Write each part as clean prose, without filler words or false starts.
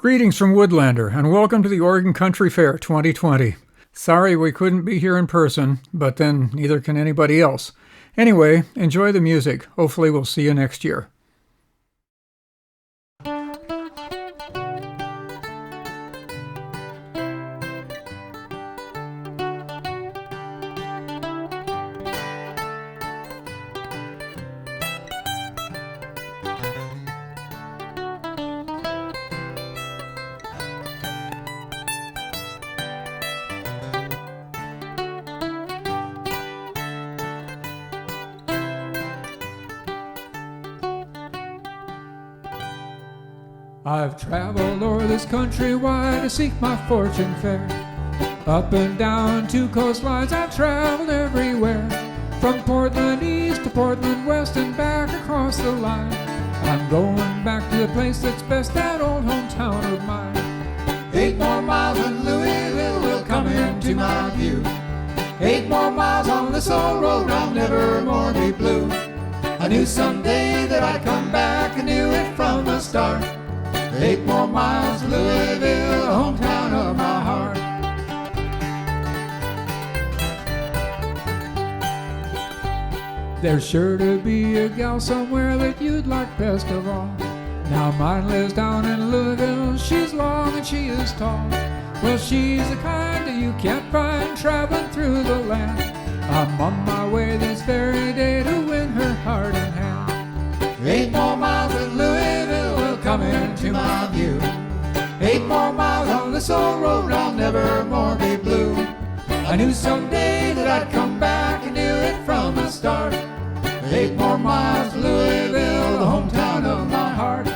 Greetings from Woodlander, and welcome to the Oregon Country Fair 2020. Sorry we couldn't be here in person, but then neither can anybody else. Anyway, enjoy the music. Hopefully we'll see you next year. I've traveled o'er this country wide to seek my fortune fair. Up and down two coastlines I've traveled everywhere. From Portland east to Portland west and back across the line. I'm going back to the place that's best, that old hometown of mine. 8 more miles and Louisville will come into my view. 8 more miles on this old road, I'll never more be blue. I knew someday that I'd come back, I knew it from the start. 8 more miles, Louisville, hometown of my heart. There's sure to be a gal somewhere that you'd like best of all. Now mine lives down in Louisville, she's long and she is tall. Well, she's the kind that you can't find traveling through the land. I'm on my way this very day to win her heart and hand. 8 more miles and Louisville will come into my view. 8 more miles on this old road, I'll never more be blue. I knew someday that I'd come back, I knew it from the start. 8 more miles, Louisville, the hometown of my heart.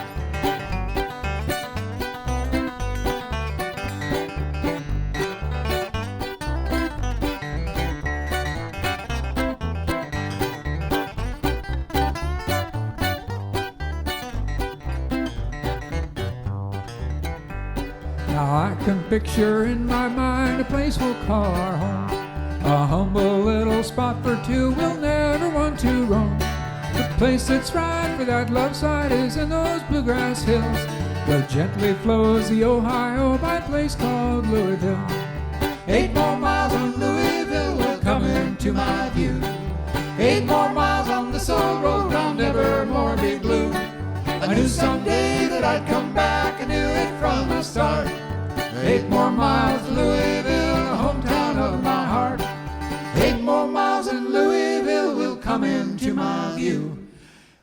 Now I can picture in my mind a place we'll call our home. A humble little spot for two we'll never want to roam. The place that's right for that love site is in those bluegrass hills, where gently flows the Ohio by a place called Louisville. 8 more miles on Louisville will come into my view. 8 more miles on this old road, I'll never more be blue. I knew someday that I'd come back, I knew it from the start. 8 more miles, Louisville, the hometown of my heart. 8 more miles and Louisville will come into my view.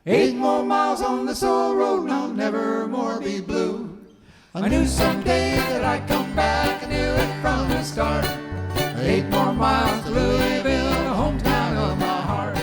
8 more miles on this old road and I'll never more be blue. I knew someday that I'd come back, I knew it from the start. 8 more miles, Louisville, the hometown of my heart.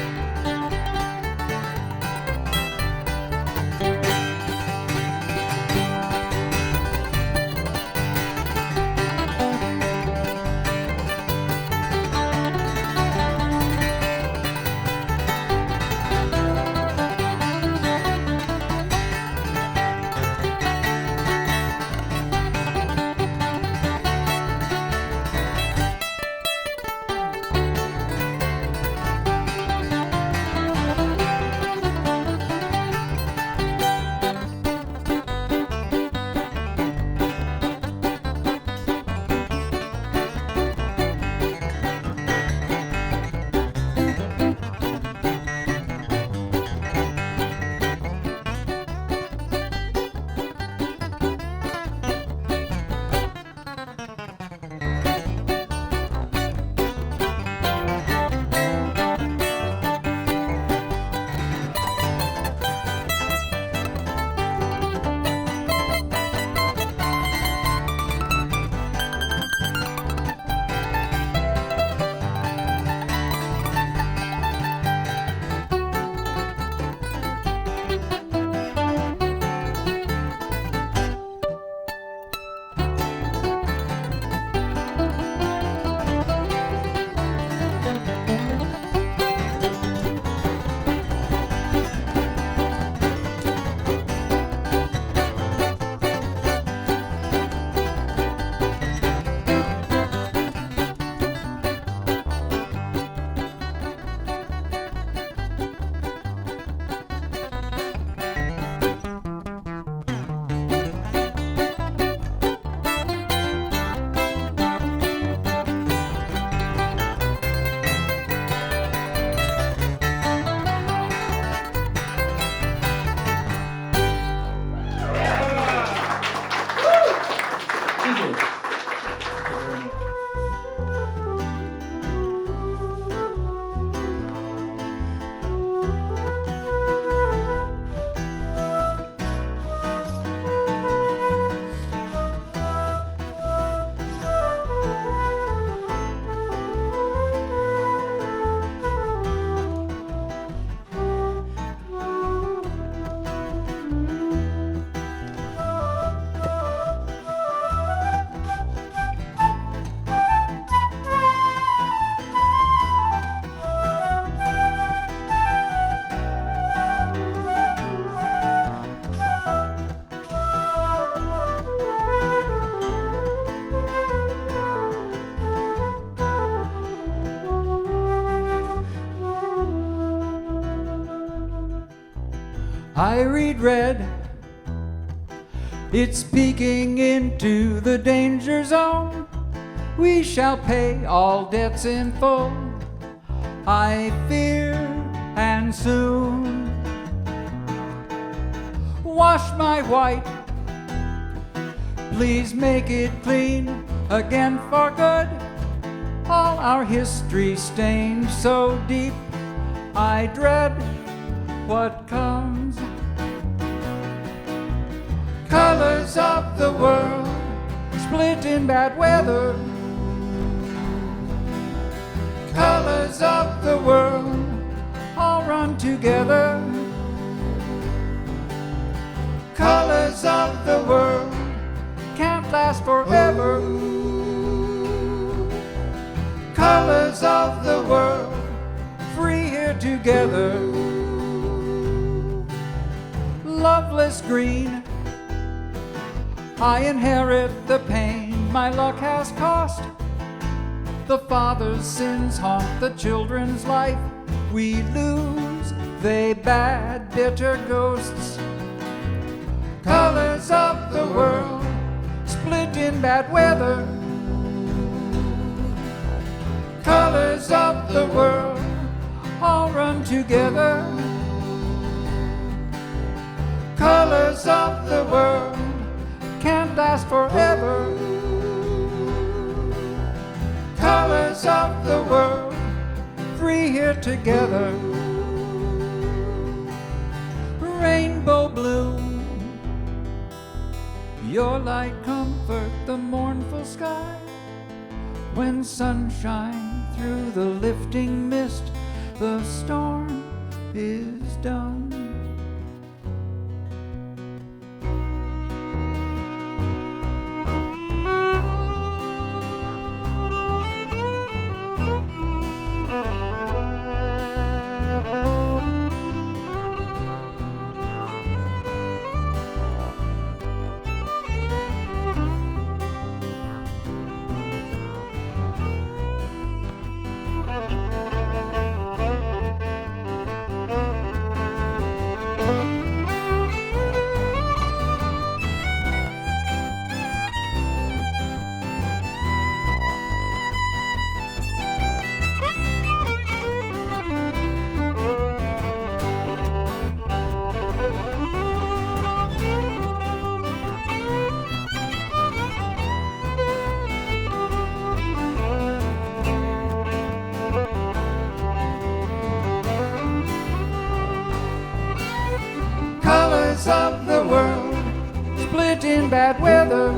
I read red. It's peeking into the danger zone. We shall pay all debts in full, I fear, and soon. Wash my white, please make it clean again for good. All our history stained so deep, I dread what comes. Colors of the world split in bad weather. Colors of the world all run together. Colors of the world can't last forever. Colors of the world free here together. Loveless green, I inherit the pain my luck has cost. The father's sins haunt the children's life. We lose, they bad, bitter ghosts. Colors of the world split in bad weather. Colors of the world all run together. Colors of the world can't last forever. Colors of the world free here together. Rainbow blue, your light comfort the mournful sky. When sunshine through the lifting mist, the storm is done. Colors of the world split in bad weather.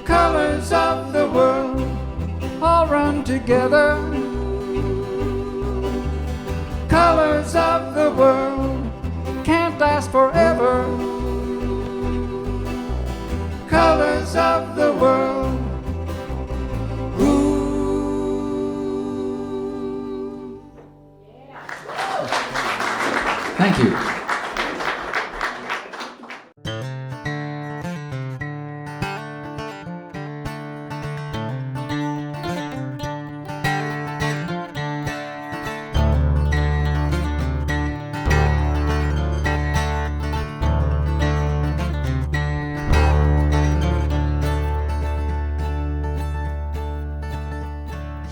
Colors of the world all run together. Colors of the world can't last forever. Colors of the world. Thank you.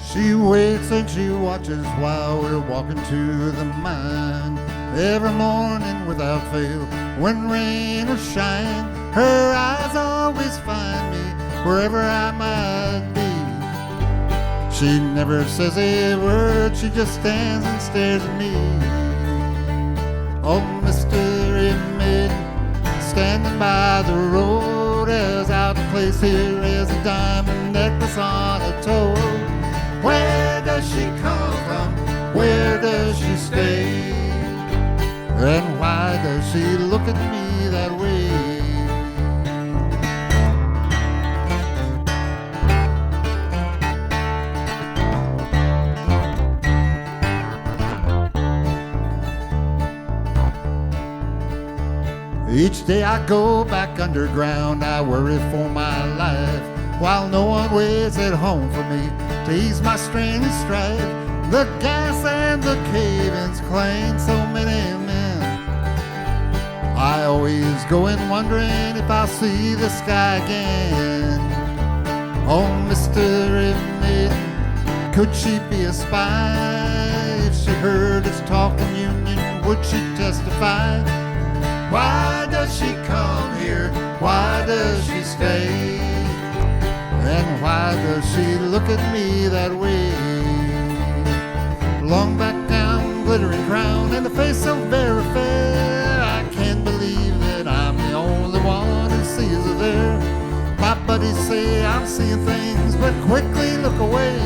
She waits and she watches while we're walking to the mine. Every morning without fail, when rain or shine, her eyes always find me wherever I might be. She never says a word, she just stands and stares at me. Oh, mystery maiden, standing by the road, as out of place here is a diamond necklace on her toe. Where does she come from? Where does she stay? And why does she look at me that way? Each day I go back underground, I worry for my life, while no one waits at home for me to ease my strain and strife. The gas and the cave-ins claim so many men. I always go in wondering if I'll see the sky again. Oh, mystery maiden, could she be a spy? If she heard us talking union, would she testify? Why does she come here? Why does she stay? And why does she look at me that way? Long back down, glittering crown, and a face so very fair. I can't believe that I'm the only one who sees her there. My buddies say I'm seeing things, but quickly look away.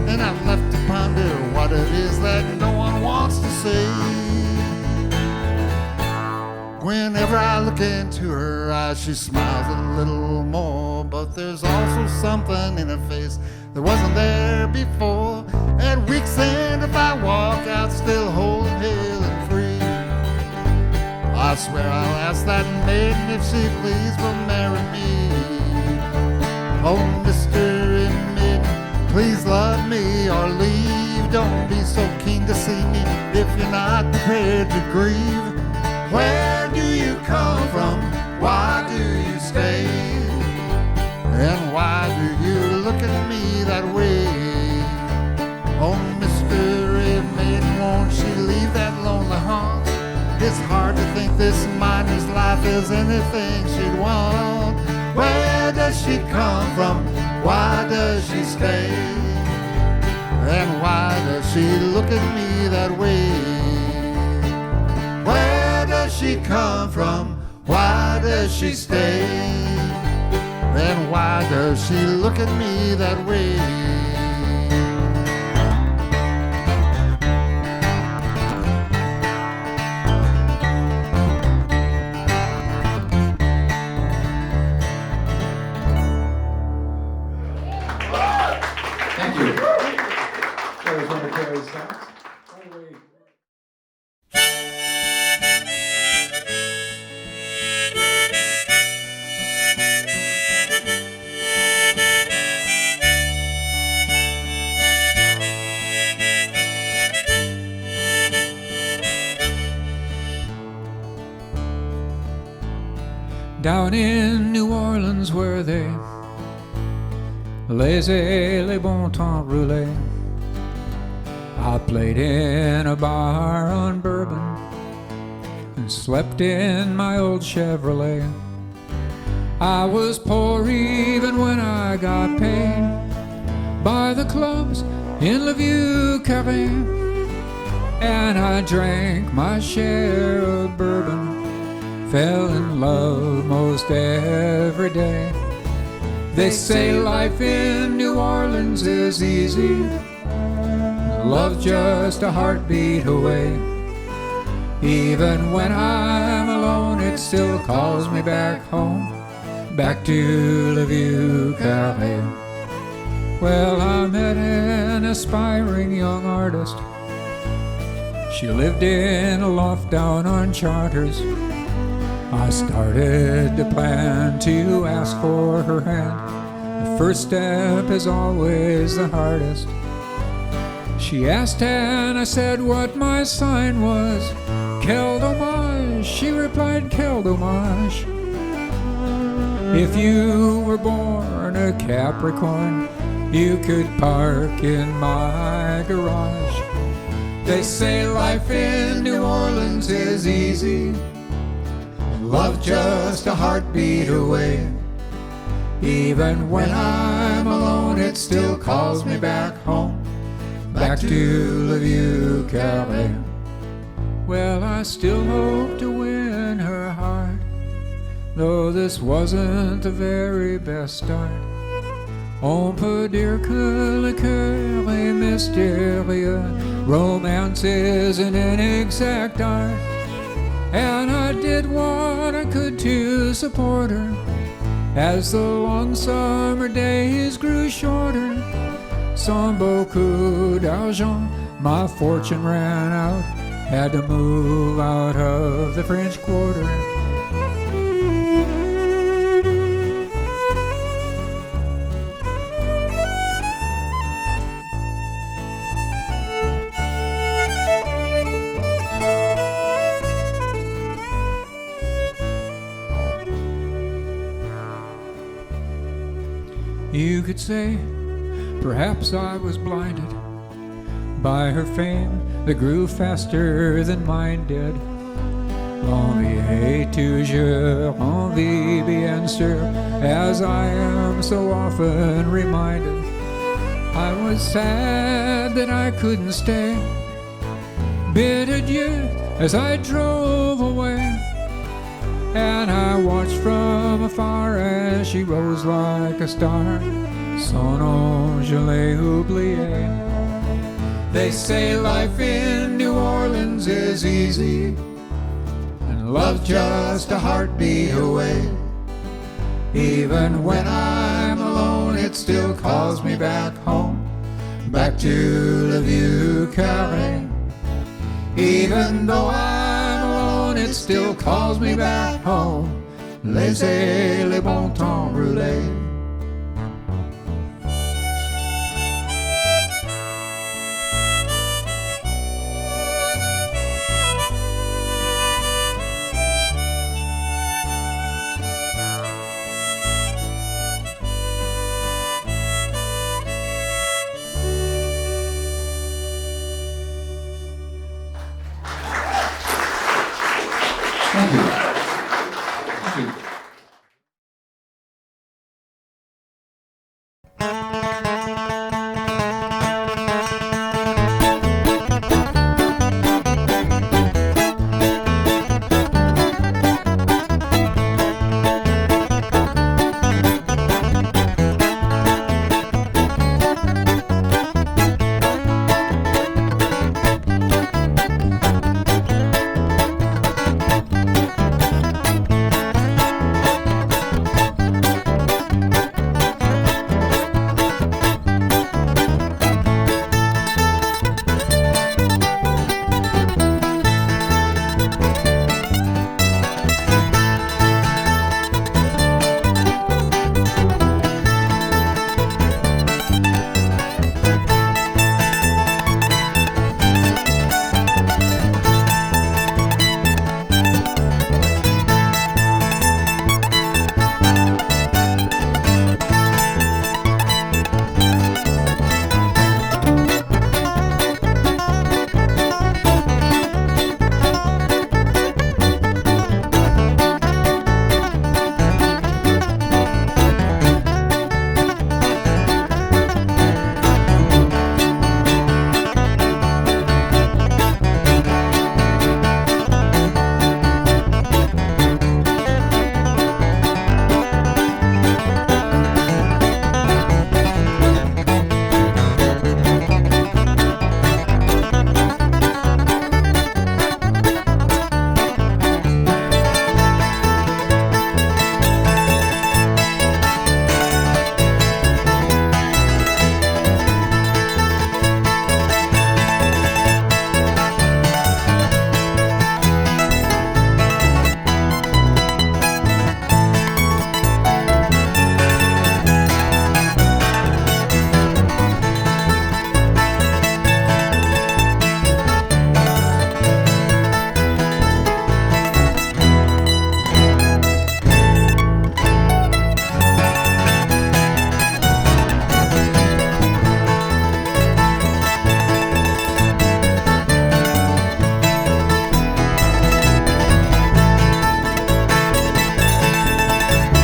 And I'm left to ponder what it is that no one wants to say. Whenever I look into her eyes, she smiles a little more. But there's also something in her face that wasn't there before. At week's end, if I walk out still whole and hale and free, I swear I'll ask that maiden if she please will marry me. Oh, mystery maiden, please love me or leave. Don't be so keen to see me if you're not prepared to grieve. Where do you come from? Why do you stay? And why do you look at me that way? Oh, mystery maiden, won't she leave that lonely haunt? It's hard to think this miner's life is anything she'd want. Where does she come from? Why does she stay? And why does she look at me that way? Where does she come from? Why does she stay? And why does she look at me that way? Thank you. That was one of Kerry's songs. Down in New Orleans where they laissez les bon temps rouler, I played in a bar on Bourbon and slept in my old Chevrolet. I was poor even when I got paid by the clubs in La View Cafe, and I drank my share of bourbon, fell in love most every day. They say life in New Orleans is easy, love's just a heartbeat away. Even when I'm alone, it still calls me back home, back to La View Cafe. Well, I met an aspiring young artist. She lived in a loft down on Charters. I started to plan to ask for her hand. The first step is always the hardest. She asked and I said what my sign was. Quel dommage, she replied, quel dommage. If you were born a Capricorn, you could park in my garage. They say life in New Orleans is easy, love just a heartbeat away. Even when I'm alone, it still calls me back home, back to La View Cafe. Well, I still hope to win her heart, though this wasn't the very best start. On peut dire que le cœur est mystérieux. Romance is an inexact art, and I did what I could to support her as the long summer days grew shorter. Sans beaucoup d'argent, my fortune ran out, had to move out of the French Quarter. You could say, perhaps I was blinded by her fame that grew faster than mine did. Envie toujours, envie bien sûr, as I am so often reminded. I was sad that I couldn't stay, bid adieu as I drove away, and I watched from afar as she rose like a star. Son nom je l'ai oublié. They say life in New Orleans is easy, and love just a heartbeat away. Even when I'm alone, it still calls me back home, back to Le Vieux Carré. Even though I'm alone, it still calls me back home. Laissez les bons temps rouler. Thank you.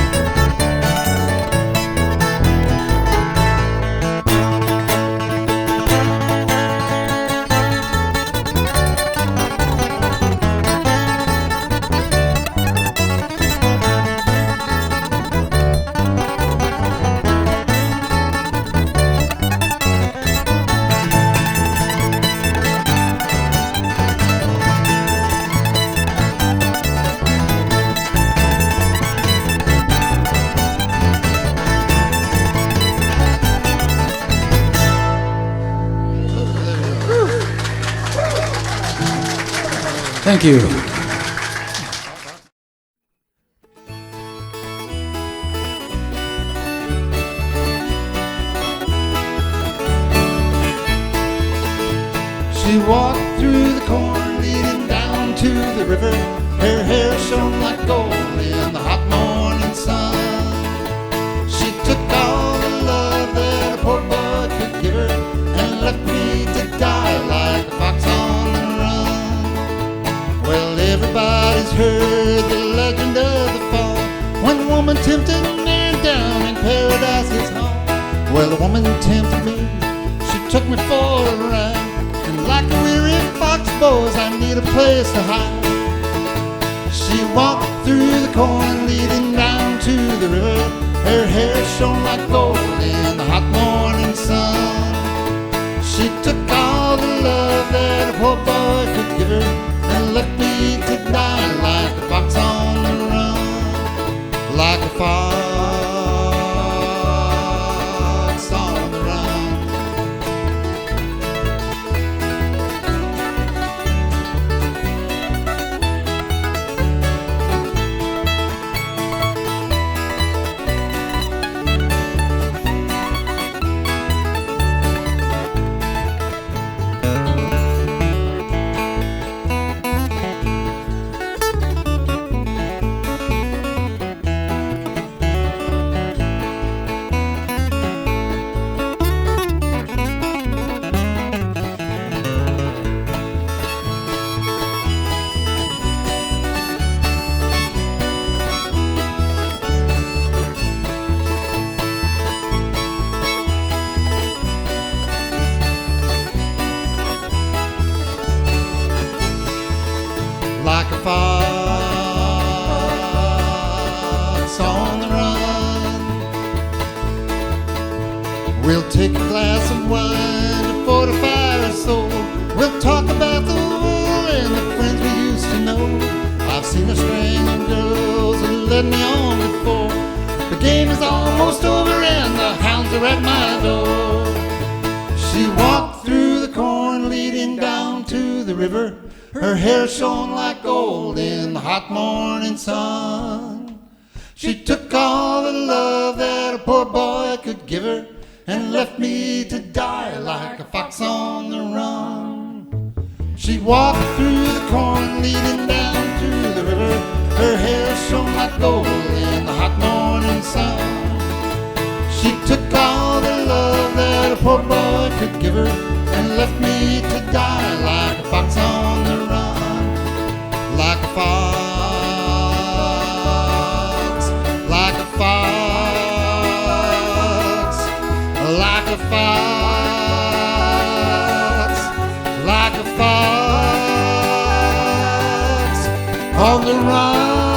Thank you. Thank you. She walked through the corn leading down to the river. Her hair shone like gold in the hot morning sun. She took all the tempting man down in paradise's home. Well, the woman tempted me, she took me for a ride, and like a weary fox, boys, I need a place to hide. She walked through the corn leading down to the river. Her hair shone like gold in the hot morning sun. She took all the love that a poor boy could give her and left me to die like a fox on the run. Like a fox on the run. Like a fox on the run. We'll take a glass of wine to fortify our soul. We'll talk about the war and the friends we used to know. I've seen a string of girls that led me on before. The game is almost over and the hounds are at my door. She walked through the corn leading down to the river. Her hair shone like gold in the hot morning sun. She took all the love that a poor boy could give her and left me to die like a fox on the run. She walked through the corn leading down to the river. Her hair shone like gold in the hot morning sun. She took all the love that a poor boy could give her and left me to die like a fox on the run. Like a fox, like a fox, like a fox, like a fox on the run.